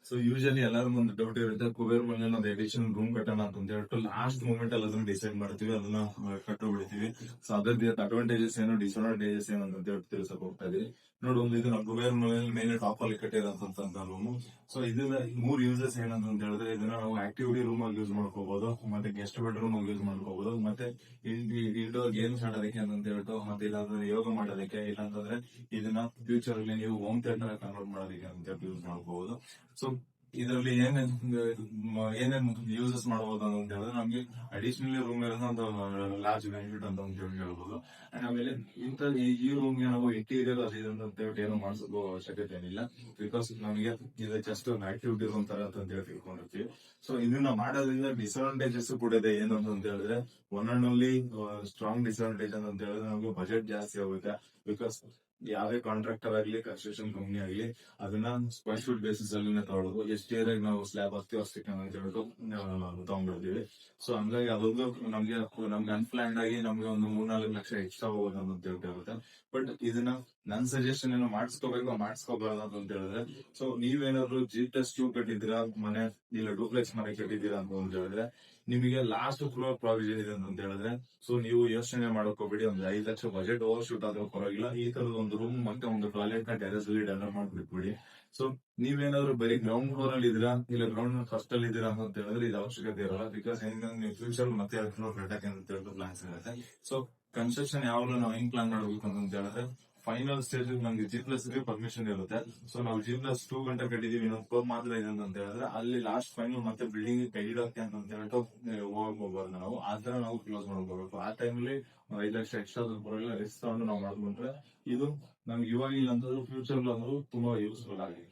So usually ಎಲ್ಲರಿಗೂ ಒಂದು doubt ಇರುತ್ತೆ, ಕುಬೇರ್ ಮನೇಲಿ ಒಂದು ಎಡಿಷನ್ ರೂಮ್ ಕಟ್ಟೋಣ ಅಂತ ಹೇಳ್ಬಿಟ್ಟು ಲಾಸ್ಟ್ ಮೂಮೆಂಟ್ ಅಲ್ಲಿ ಅದನ್ನ ಡಿಸೈಡ್ ಮಾಡ್ತೀವಿ, ಅದನ್ನ ಕಟ್ಟೋಗ್ಬಿಡ್ತೀವಿ. ಸೊ ಅದ್ರದ್ದು ಅಡ್ವಾಂಟೇಜಸ್ ಏನು, ಡಿಸ್ಅಡ್ವಾಂಟೇಜಸ್ ಏನು ಅಂತ ಹೇಳ್ಬಿಟ್ಟು ತಿಳಿಸಕ್ ಹೋಗ್ತಾ ಇದೀವಿ. ನೋಡಿ, ಒಂದು ಇದು ನಾವು ಕುಬೇರ್ ಮನೇಲಿ ಮೇಲೆ ಟಾಪ್ ಅಲ್ಲಿ ಕಟ್ಟಿರೋಂತ ರೂಮು. ಸೊ ಇದನ್ನ 3 ಯೂಸಸ್ ಏನಂತ ಹೇಳಿದ್ರೆ, ಇದನ್ನ ನಾವು ಆಕ್ಟಿವಿಟಿ ರೂಮ್ ಆಗಿ ಯೂಸ್ ಮಾಡ್ಕೋಬಹುದು, ಮತ್ತೆ ಗೆಸ್ಟ್ ಬೆಡ್ರೂಮ್ ಆಗಿ ಯೂಸ್ ಮಾಡ್ಕೋಬಹುದು, ಮತ್ತೆ ಇಂಡೋರ್ ಗೇಮ್ಸ್ ಆಡೋದಕ್ಕೆ ಅಂತ ಹೇಳ್ಬಿಟ್ಟು, ಮತ್ತೆ ಇಲ್ಲಾಂದ್ರೆ ಯೋಗ ಮಾಡೋದಕ್ಕೆ, ಇಲ್ಲಾಂತಂದ್ರೆ ಇದನ್ನ ಫ್ಯೂಚರ್ ಅಲ್ಲಿ ನೀವು ಹೋಮ್ ಥಿಯೇಟರ್ ಕನ್ವರ್ಟ್ ಮಾಡೋದಕ್ಕೆ ಅಂತ ಹೇಳ್ಬಿಟ್ಟು ಯೂಸ್ ಮಾಡ್ಕೋಬಹುದು. ಸೊ ಇದರಲ್ಲಿ ಏನೇನ್ ಯೂಸಸ್ ಮಾಡಬಹುದು ಅಂತ ಹೇಳಿದ್ರೆ, ನಮ್ಗೆ ಅಡಿಷನಲಿ ರೂಮ್ ಇರೋದು ಒಂದು ಲಾರ್ಜ್ ಬೆನಿಫಿಟ್ ಅಂತ ಹೇಳ್ಬೋದು. ಆಮೇಲೆ ಈ ರೂಮ್ಗೆ ನಾವು ಇಂಟೀರಿಯರ್ ಅದು ಇದು ಅಂತ ಹೇಳ್ಬಿಟ್ಟು ಏನೋ ಮಾಡಿಸೋ ಅವಶ್ಯಕತೆ ಏನಿಲ್ಲ, ಬಿಕಾಸ್ ನಮಗೆ ಇದು ಜಸ್ಟ್ ಒಂದು ಆಕ್ಟಿವಿಟಿ ರೂಮ್ ತರ ಅಂತ ಹೇಳಿ ತಿಳ್ಕೊಂಡಿರ್ತೀವಿ. ಸೊ ಇದನ್ನ ಮಾಡೋದ್ರಿಂದ ಡಿಸ್ಅಡ್ವಾಂಟೇಜಸ್ ಕೂಡ ಇದೆ. ಏನು ಅಂತ ಹೇಳಿದ್ರೆ, one and only strong disadvantage ಅಂತ ಹೇಳಿದ್ರೆ, ನಮಗೆ ಬಜೆಟ್ ಜಾಸ್ತಿ ಆಗುತ್ತೆ. ಬಿಕಾಸ್ ಯಾವೇ ಕಾಂಟ್ರಾಕ್ಟರ್ ಆಗ್ಲಿ, ಕನ್ಸ್ಟ್ರಕ್ಷನ್ ಕಂಪ್ನಿ ಆಗ್ಲಿ, ಅದನ್ನ ಸ್ಕ್ವೇರ್ ಫೀಟ್ ಬೇಸಿಸ್ ಅಲ್ಲಿ ತಗೊಳ್ಳೋದು, ಎಷ್ಟು ಏರಿಯಾಗ ನಾವು ಸ್ಲ್ಯಾಬ್ ಹಾಕ್ತಿವಿ ಅಷ್ಟಕ್ಕೆ ಅಂತ ಹೇಳ್ಬಿಟ್ಟು ತಗೊಂಡ್ಬಿಡ್ತೀವಿ. ಸೊ ಹಂಗಾಗಿ ಅದೊಂದು ನಮ್ಗೆ ಅನ್ಪ್ಲಾನ್ಡ್ ಆಗಿ ನಮ್ಗೆ ಒಂದು 3-4 ಲಕ್ಷ ಎಕ್ಸ್ಟ್ರಾ ಹೋಗೋದು ಅಂತ ಹೇಳ್ತಿರುತ್ತೆ. ಬಟ್ ಇದನ್ನ ನನ್ ಸಜೆಷನ್ ಏನೋ ಮಾಡಿಸ್ಕೋಬಾರ್ದು ಅಂತ ಹೇಳಿದ್ರೆ, ಸೊ ನೀವೇನಾದ್ರು G+2 ಕಟ್ಟಿದ್ದೀರಾ ಮನೆ, ಇಲ್ಲ ಡೂಪ್ಲೆಕ್ಸ್ ಮನೆ ಕಟ್ಟಿದ್ದೀರಾ ಅಂತ ಹೇಳಿದ್ರೆ, ನಿಮಗೆ ಲಾಸ್ಟ್ ಫ್ಲೋರ್ ಪ್ರಾವಿಷನ್ ಇದೆ ಅಂತ ಹೇಳಿದ್ರೆ, ಸೊ ನೀವು ಯೋಚನೆ ಮಾಡ್ಕೋಬೇಡಿ, ಒಂದು 5 ಲಕ್ಷ ಬಜೆಟ್ ಓವರ್ ಶೂಟ್ ಆದ್ರೂ ಪರವಾಗಿಲ್ಲ, ಈ ತರದ ಒಂದು ರೂಮ್ ಮತ್ತೆ ಒಂದು ಟಾಯ್ಲೆಟ್ ನ ಟೆರೆಸ್ ಅಲ್ಲಿ ಡೆವಲಪ್ ಮಾಡ್ಬಿಟ್ಬಿಡಿ. ಸೊ ನೀವೇನಾದ್ರು ಬರೀ ಗ್ರೌಂಡ್ ಫ್ಲೋರ್ ಅಲ್ಲಿ ಇದೀರಾ, ಇಲ್ಲ ಗ್ರೌಂಡ್ ಫಸ್ಟ್ ಅಲ್ಲಿ ಇದೀರಾ ಅಂತ ಹೇಳಿದ್ರೆ ಇದು ಅವಶ್ಯಕತೆ ಇರಲ್ಲ. ಬಿಕಾಸ್ ನೀವು ಫ್ಯೂಚರ್ ಮತ್ತೆ 2 ಫ್ಲೋರ್ ಕಟ್ಟಕ್ಕೆ ಅಂತ ಹೇಳ್ಬಿಟ್ಟು ಪ್ಲಾನ್ಸ್ ಇರುತ್ತೆ. ಸೊ ಕನ್ಸ್ಟ್ರಕ್ಷನ್ ಯಾವಾಗಲೂ ನಾವು ಹೆಂಗ್ ಪ್ಲಾನ್ ಮಾಡ್ಬೇಕು ಅಂತ ಹೇಳಿದ್ರೆ, ಫೈನಲ್ ಸ್ಟೇಜ್ ನಮ್ಗೆ G+ಗೆ ಪರ್ಮಿಷನ್ ಇರುತ್ತೆ. ಸೊ ನಾವು G+2 ಗಂಟೆ ಕಟ್ಟಿದೀವಿ, ಇನ್ನೊಂದು ಫ್ಲೋರ್ ಮಾತ್ರ ಇದೆ ಅಂತ ಹೇಳಿದ್ರೆ, ಅಲ್ಲಿ ಲಾಸ್ಟ್ ಫೈನಲ್ ಮತ್ತೆ ಬಿಲ್ಡಿಂಗ್ ಕೈ ಇಡೋಕೆ ಅಂತ ಹೇಳ್ಬಿಟ್ಟು ಹೋಗ್ಬೋದು ನಾವು. ಆ ತರ ನಾವು ಕ್ಲೋಸ್ ಮಾಡ್ಕೋಬೇಕು. ಆ ಟೈಮಲ್ಲಿ 5 ಲಕ್ಷ ಎಕ್ಸ್ಟ್ರಾ ಬರೋಲ್ಲ, ರಿಸ್ಕ್ ತಗೊಂಡು ನಾವು ಮಾಡ್ಕೊಂಡ್ರೆ ಇದು ನಮ್ಗೆ ಇವಾಗಿಲ್ಲ ಅಂತಂದ್ರೆ ಫ್ಯೂಚರ್ ತುಂಬಾ ಯೂಸ್ಫುಲ್ ಆಗಿದೆ.